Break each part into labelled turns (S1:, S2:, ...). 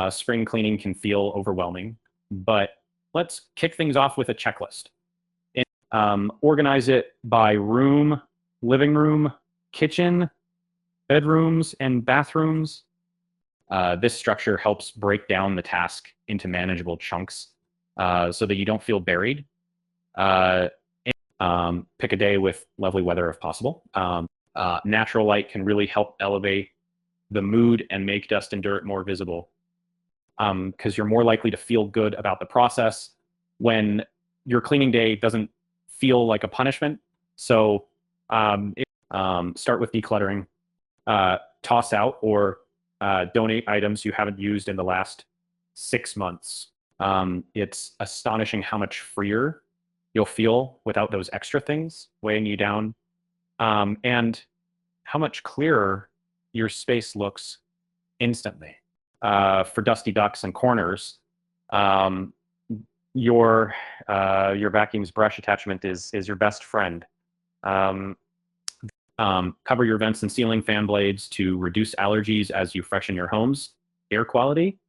S1: Spring cleaning can feel overwhelming, but let's kick things off with a checklist. Organize it by room, living room, kitchen, bedrooms, and bathrooms. This structure helps break down the task into manageable chunks so that you don't feel buried. Pick a day with lovely weather if possible. Natural light can really help elevate the mood and make dust and dirt more visible, because you're more likely to feel good about the process when your cleaning day doesn't feel like a punishment. So start with decluttering. Toss out or donate items you haven't used in the last 6 months. It's astonishing how much freer you'll feel without those extra things weighing you down, and how much clearer your space looks instantly. For dusty ducks and corners, your vacuum's brush attachment is your best friend. Cover your vents and ceiling fan blades to reduce allergies as you freshen your home's air quality.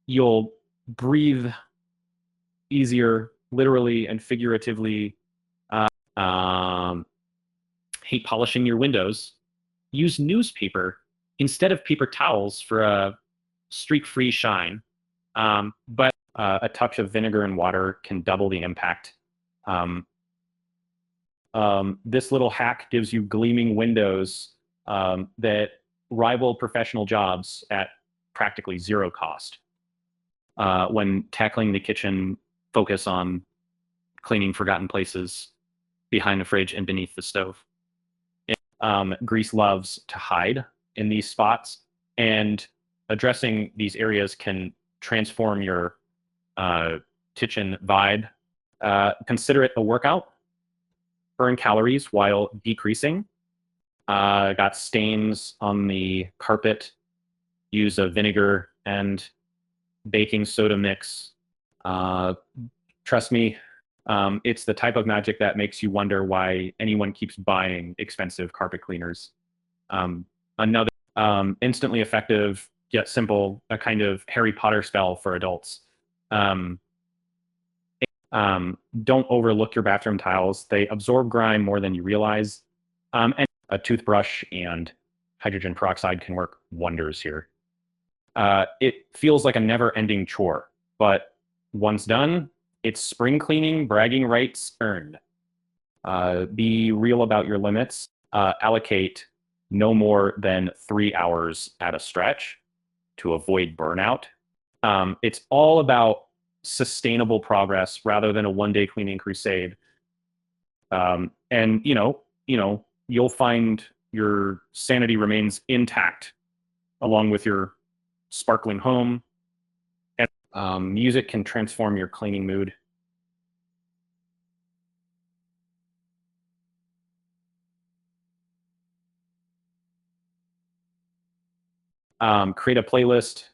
S1: You'll breathe easier, literally and figuratively. Hate polishing your windows. Use newspaper instead of paper towels for a streak-free shine. But a touch of vinegar and water can double the impact. This little hack gives you gleaming windows that rival professional jobs at practically zero cost. When tackling the kitchen, focus on cleaning forgotten places behind the fridge and beneath the stove. Grease loves to hide in these spots, and addressing these areas can transform your kitchen vibe. Consider it a workout. Burn calories while decreasing. Got stains on the carpet. Use a vinegar and baking soda mix. Trust me, it's the type of magic that makes you wonder why anyone keeps buying expensive carpet cleaners. Another instantly effective yet simple, a kind of Harry Potter spell for adults. Don't overlook your bathroom tiles. They absorb grime more than you realize. And a toothbrush and hydrogen peroxide can work wonders here. It feels like a never-ending chore, but once done, it's spring cleaning bragging rights earned. Be real about your limits. Allocate no more than 3 hours at a stretch to avoid burnout. It's all about sustainable progress rather than a one-day cleaning crusade. And you'll find your sanity remains intact along with your sparkling home. And music can transform your cleaning mood. Create a playlist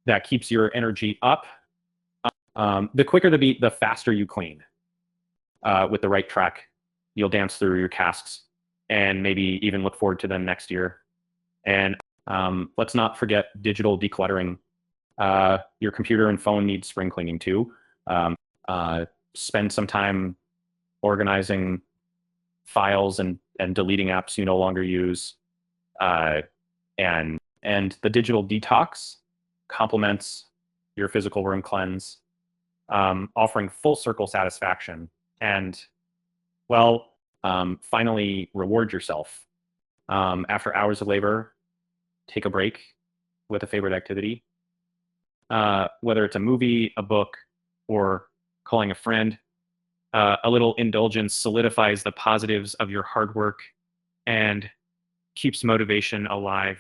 S1: that keeps your energy up. The quicker the beat, the faster you clean. With the right track, you'll dance through your tasks and maybe even look forward to them next year. And let's not forget digital decluttering. Your computer and phone need spring cleaning too. Spend some time organizing files and deleting apps you no longer use. And the digital detox complements your physical room cleanse, offering full circle satisfaction. And, well, finally reward yourself. After hours of labor, take a break with a favorite activity. Whether it's a movie, a book, or calling a friend, a little indulgence solidifies the positives of your hard work and keeps motivation alive.